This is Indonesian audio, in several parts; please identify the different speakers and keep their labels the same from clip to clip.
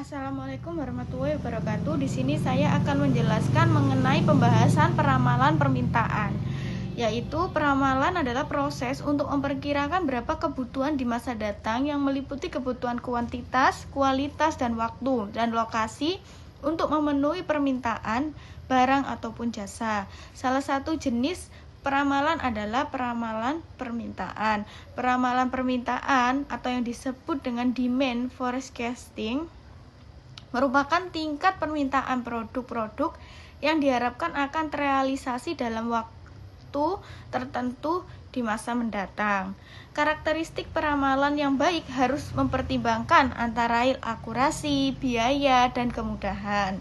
Speaker 1: Assalamualaikum warahmatullahi wabarakatuh. Di sini saya akan menjelaskan mengenai pembahasan peramalan permintaan. Yaitu peramalan adalah proses untuk memperkirakan berapa kebutuhan di masa datang yang meliputi kebutuhan kuantitas, kualitas, dan waktu dan lokasi untuk memenuhi permintaan barang ataupun jasa. Salah satu jenis peramalan adalah peramalan permintaan. Peramalan permintaan atau yang disebut dengan demand forecasting merupakan tingkat permintaan produk-produk yang diharapkan akan terrealisasi dalam waktu tertentu di masa mendatang. Karakteristik peramalan yang baik harus mempertimbangkan antara akurasi, biaya, dan kemudahan.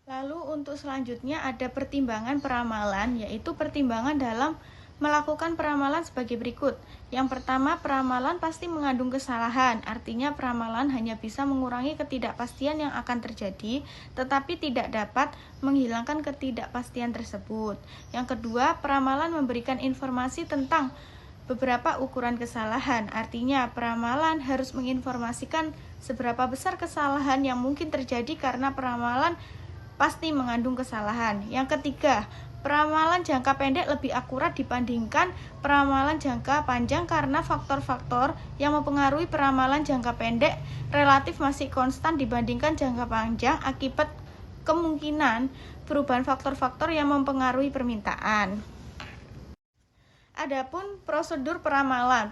Speaker 1: Lalu untuk selanjutnya ada pertimbangan peramalan, yaitu pertimbangan dalam melakukan peramalan sebagai berikut. Yang pertama, peramalan pasti mengandung kesalahan, artinya peramalan hanya bisa mengurangi ketidakpastian yang akan terjadi, tetapi tidak dapat menghilangkan ketidakpastian tersebut. Yang kedua, peramalan memberikan informasi tentang beberapa ukuran kesalahan, artinya peramalan harus menginformasikan seberapa besar kesalahan yang mungkin terjadi karena peramalan pasti mengandung kesalahan. Yang ketiga, peramalan jangka pendek lebih akurat dibandingkan peramalan jangka panjang karena faktor-faktor yang mempengaruhi peramalan jangka pendek relatif masih konstan dibandingkan jangka panjang akibat kemungkinan perubahan faktor-faktor yang mempengaruhi permintaan. Adapun prosedur peramalan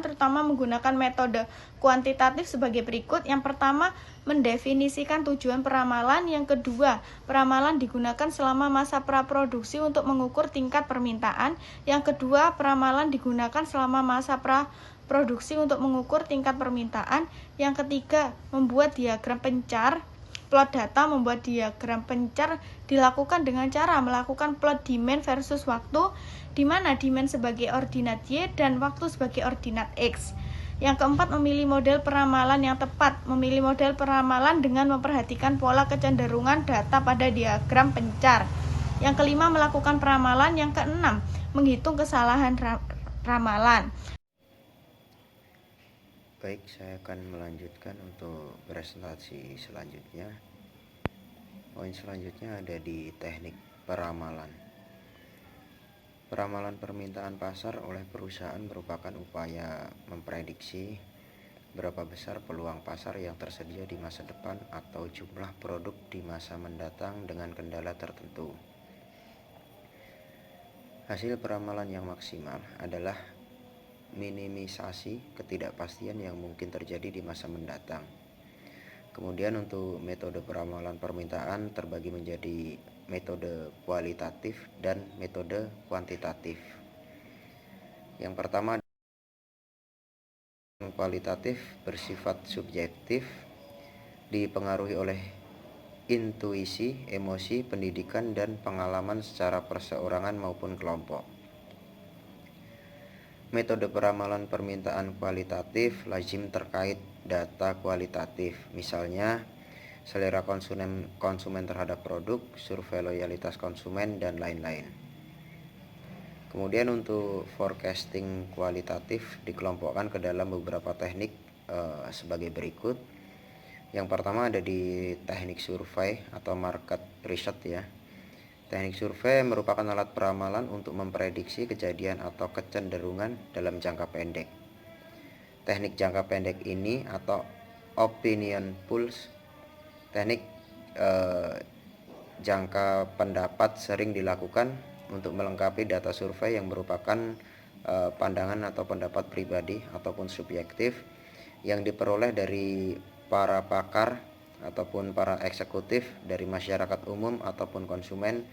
Speaker 1: terutama menggunakan metode kuantitatif sebagai berikut. Yang pertama, mendefinisikan tujuan peramalan. Yang kedua, peramalan digunakan selama masa praproduksi untuk mengukur tingkat permintaan. Yang kedua, peramalan digunakan selama masa praproduksi untuk mengukur tingkat permintaan. Yang ketiga, membuat diagram pencar. Plot data membuat diagram pencar dilakukan dengan cara melakukan plot demand versus waktu, di mana demand sebagai ordinat Y dan waktu sebagai ordinat X. Yang keempat, memilih model peramalan yang tepat. Memilih model peramalan dengan memperhatikan pola kecenderungan data pada diagram pencar. Yang kelima, melakukan peramalan. Yang keenam, menghitung kesalahan ramalan.
Speaker 2: Baik, saya akan melanjutkan untuk presentasi selanjutnya. Poin selanjutnya ada di teknik peramalan. Peramalan permintaan pasar oleh perusahaan merupakan upaya memprediksi berapa besar peluang pasar yang tersedia di masa depan atau jumlah produk di masa mendatang dengan kendala tertentu. Hasil peramalan yang maksimal adalah minimisasi ketidakpastian yang mungkin terjadi di masa mendatang. Kemudian untuk metode peramalan permintaan terbagi menjadi metode kualitatif dan metode kuantitatif. Yang pertama, kualitatif bersifat subjektif, dipengaruhi oleh intuisi, emosi, pendidikan, dan pengalaman secara perseorangan maupun kelompok. Metode peramalan permintaan kualitatif lazim terkait data kualitatif, misalnya selera konsumen terhadap produk, survei loyalitas konsumen, dan lain-lain. Kemudian untuk forecasting kualitatif dikelompokkan ke dalam beberapa teknik sebagai berikut. Yang pertama ada di teknik survei atau market research ya. Teknik survei merupakan alat peramalan untuk memprediksi kejadian atau kecenderungan dalam jangka pendek. Teknik jangka pendek ini atau opinion polls, teknik jangka pendapat sering dilakukan untuk melengkapi data survei yang merupakan pandangan atau pendapat pribadi ataupun subjektif yang diperoleh dari para pakar ataupun para eksekutif, dari masyarakat umum ataupun konsumen.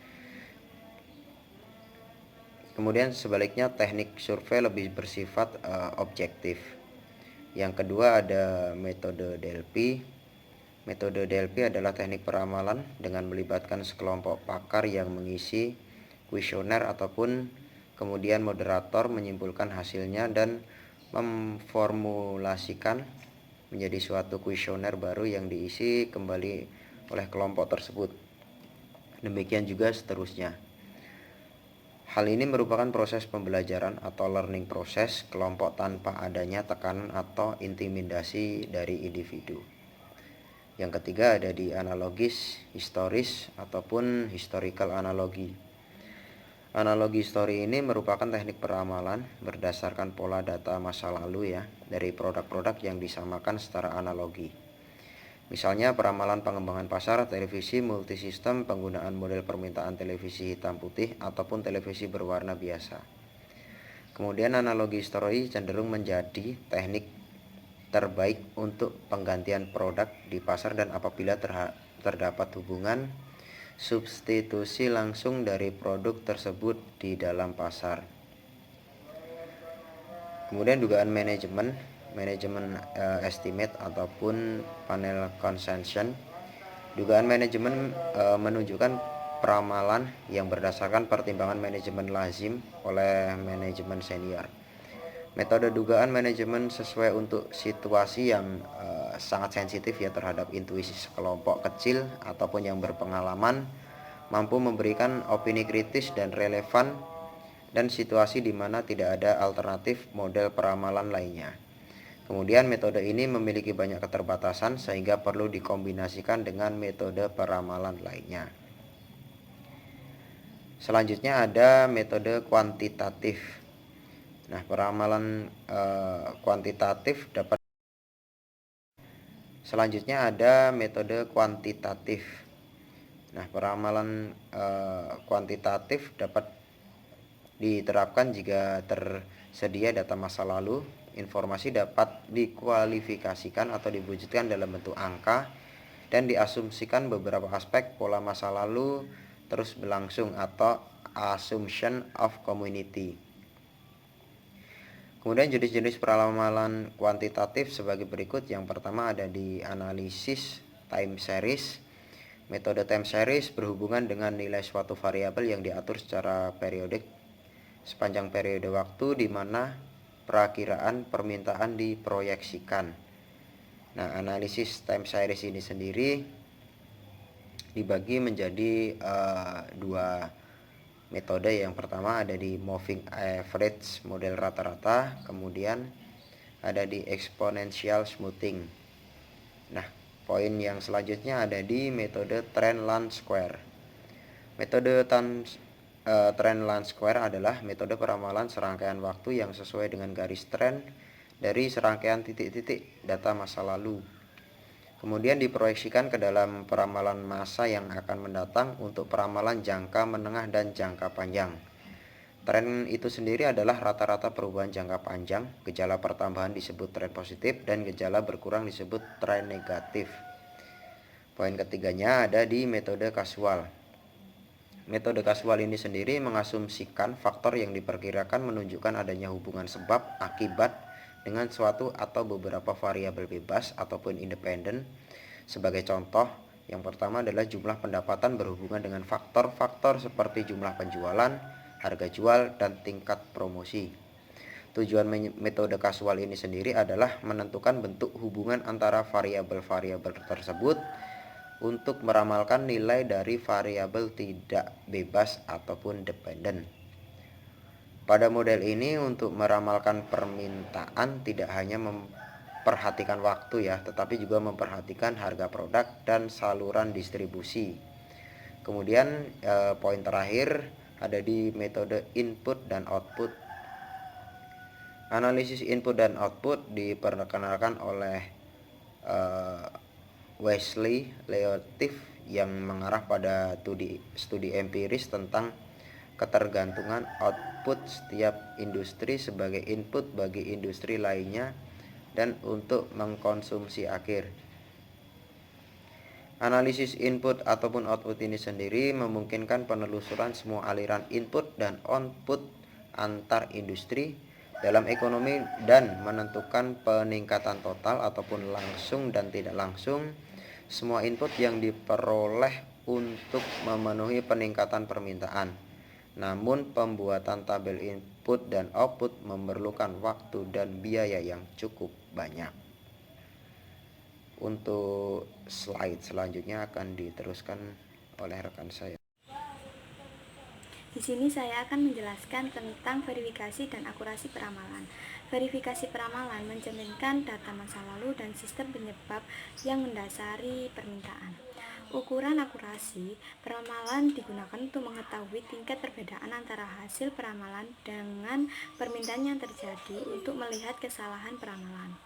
Speaker 2: Kemudian sebaliknya teknik survei lebih bersifat objektif. Yang kedua ada metode Delphi. Metode Delphi adalah teknik peramalan dengan melibatkan sekelompok pakar yang mengisi kuesioner ataupun kemudian moderator menyimpulkan hasilnya dan memformulasikan menjadi suatu kuesioner baru yang diisi kembali oleh kelompok tersebut. Demikian juga seterusnya. Hal ini merupakan proses pembelajaran atau learning proses kelompok tanpa adanya tekanan atau intimidasi dari individu. Yang ketiga ada di analogis, historis, ataupun historical analogi. Analogi histori ini merupakan teknik peramalan berdasarkan pola data masa lalu ya, dari produk-produk yang disamakan secara analogi. Misalnya peramalan pengembangan pasar televisi multisistem penggunaan model permintaan televisi hitam putih ataupun televisi berwarna biasa. Kemudian analogi histori cenderung menjadi teknik terbaik untuk penggantian produk di pasar dan apabila terdapat hubungan substitusi langsung dari produk tersebut di dalam pasar. Kemudian dugaan manajemen estimate ataupun panel consensus. Dugaan manajemen menunjukkan peramalan yang berdasarkan pertimbangan manajemen lazim oleh manajemen senior. Metode dugaan manajemen sesuai untuk situasi yang sangat sensitif ya terhadap intuisi sekelompok kecil ataupun yang berpengalaman, mampu memberikan opini kritis dan relevan dan situasi di mana tidak ada alternatif model peramalan lainnya. Kemudian metode ini memiliki banyak keterbatasan sehingga perlu dikombinasikan dengan metode peramalan lainnya. Selanjutnya ada metode kuantitatif. Nah, peramalan kuantitatif dapat. Selanjutnya ada metode kuantitatif. Nah, peramalan kuantitatif dapat diterapkan jika tersedia data masa lalu. Informasi dapat dikualifikasikan atau diwujudkan dalam bentuk angka dan diasumsikan beberapa aspek pola masa lalu terus berlangsung atau assumption of community. Kemudian jenis-jenis peramalan kuantitatif sebagai berikut. Yang pertama ada di analisis time series. Metode time series berhubungan dengan nilai suatu variabel yang diatur secara periodik sepanjang periode waktu di mana perakiraan permintaan diproyeksikan. Nah, analisis time series ini sendiri dibagi menjadi dua metode. Yang pertama ada di moving average, model rata-rata, kemudian ada di exponential smoothing. Nah, poin yang selanjutnya ada di metode trend line square. Metode trend line square adalah metode peramalan serangkaian waktu yang sesuai dengan garis tren dari serangkaian titik-titik data masa lalu. Kemudian diproyeksikan ke dalam peramalan masa yang akan mendatang untuk peramalan jangka menengah dan jangka panjang. Tren itu sendiri adalah rata-rata perubahan jangka panjang. Gejala pertambahan disebut tren positif dan gejala berkurang disebut tren negatif. Poin ketiganya ada di metode kasual. Metode kasual ini sendiri mengasumsikan faktor yang diperkirakan menunjukkan adanya hubungan sebab akibat dengan suatu atau beberapa variabel bebas ataupun independen. Sebagai contoh, yang pertama adalah jumlah pendapatan berhubungan dengan faktor-faktor seperti jumlah penjualan, harga jual, dan tingkat promosi. Tujuan metode kasual ini sendiri adalah menentukan bentuk hubungan antara variabel-variabel tersebut untuk meramalkan nilai dari variabel tidak bebas ataupun dependen. Pada model ini untuk meramalkan permintaan tidak hanya memperhatikan waktu ya, tetapi juga memperhatikan harga produk dan saluran distribusi. Kemudian poin terakhir ada di metode input dan output. Analisis input dan output diperkenalkan oleh Wesley Leotif yang mengarah pada studi empiris tentang ketergantungan output setiap industri sebagai input bagi industri lainnya dan untuk mengkonsumsi akhir. Analisis input ataupun output ini sendiri memungkinkan penelusuran semua aliran input dan output antar industri dalam ekonomi dan menentukan peningkatan total ataupun langsung dan tidak langsung semua input yang diperoleh untuk memenuhi peningkatan permintaan. Namun pembuatan tabel input dan output memerlukan waktu dan biaya yang cukup banyak. Untuk slide selanjutnya akan diteruskan oleh rekan saya.
Speaker 3: Di sini saya akan menjelaskan tentang verifikasi dan akurasi peramalan. Verifikasi peramalan mencerminkan data masa lalu dan sistem penyebab yang mendasari permintaan. Ukuran akurasi peramalan digunakan untuk mengetahui tingkat perbedaan antara hasil peramalan dengan permintaan yang terjadi untuk melihat kesalahan peramalan.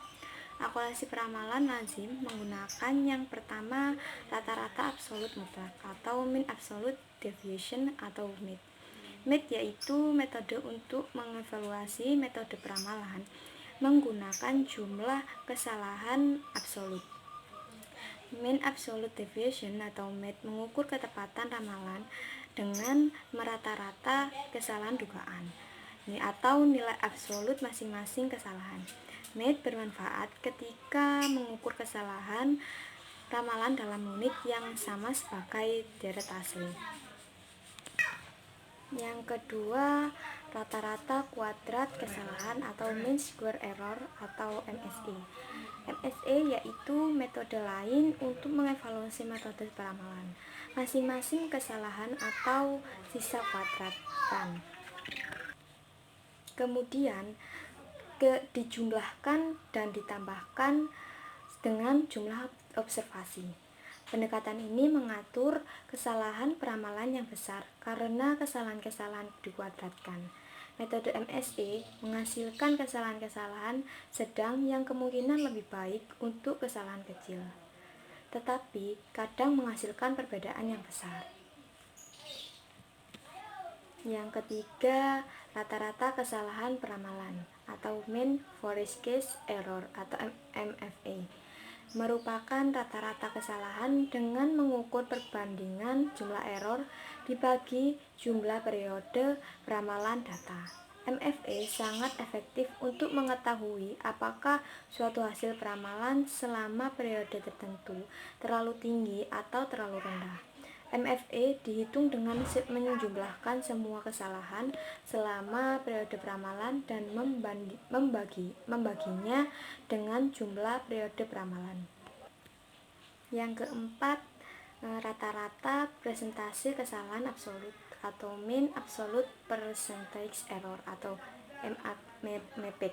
Speaker 3: Akurasi peramalan lazim menggunakan yang pertama rata-rata absolut mutlak atau mean absolute deviation atau MAD. MAD yaitu metode untuk mengevaluasi metode peramalan menggunakan jumlah kesalahan absolut. Mean absolute deviation atau MAD mengukur ketepatan ramalan dengan merata-rata kesalahan dugaan atau nilai absolut masing-masing kesalahan. MAD bermanfaat ketika mengukur kesalahan ramalan dalam unit yang sama sebagai deret asli. Yang kedua, rata-rata kuadrat kesalahan atau mean square error atau MSE. MSE yaitu metode lain untuk mengevaluasi metode peramalan. Masing-masing kesalahan atau sisa kuadratan. Kemudian dijumlahkan dan ditambahkan dengan jumlah observasi. Pendekatan ini mengatur kesalahan peramalan yang besar karena kesalahan-kesalahan dikuadratkan. Metode MSE menghasilkan kesalahan-kesalahan sedang yang kemungkinan lebih baik untuk kesalahan kecil, tetapi kadang menghasilkan perbedaan yang besar. Yang ketiga, rata-rata kesalahan peramalan atau mean forest case error atau MFA merupakan rata-rata kesalahan dengan mengukur perbandingan jumlah error dibagi jumlah periode peramalan data. MFA sangat efektif untuk mengetahui apakah suatu hasil peramalan selama periode tertentu terlalu tinggi atau terlalu rendah. MFA dihitung dengan menjumlahkan semua kesalahan selama periode peramalan dan membaginya dengan jumlah periode peramalan. Yang keempat, rata-rata presentasi kesalahan absolut atau mean absolute percentage error atau MAPIC.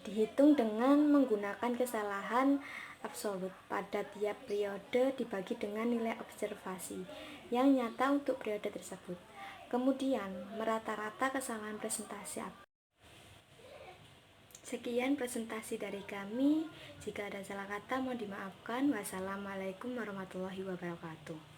Speaker 3: Dihitung dengan menggunakan kesalahan absolut pada tiap periode dibagi dengan nilai observasi yang nyata untuk periode tersebut. Kemudian merata-rata kesalahan presentasi. Sekian presentasi dari kami. Jika ada salah kata mohon dimaafkan. Wassalamualaikum warahmatullahi wabarakatuh.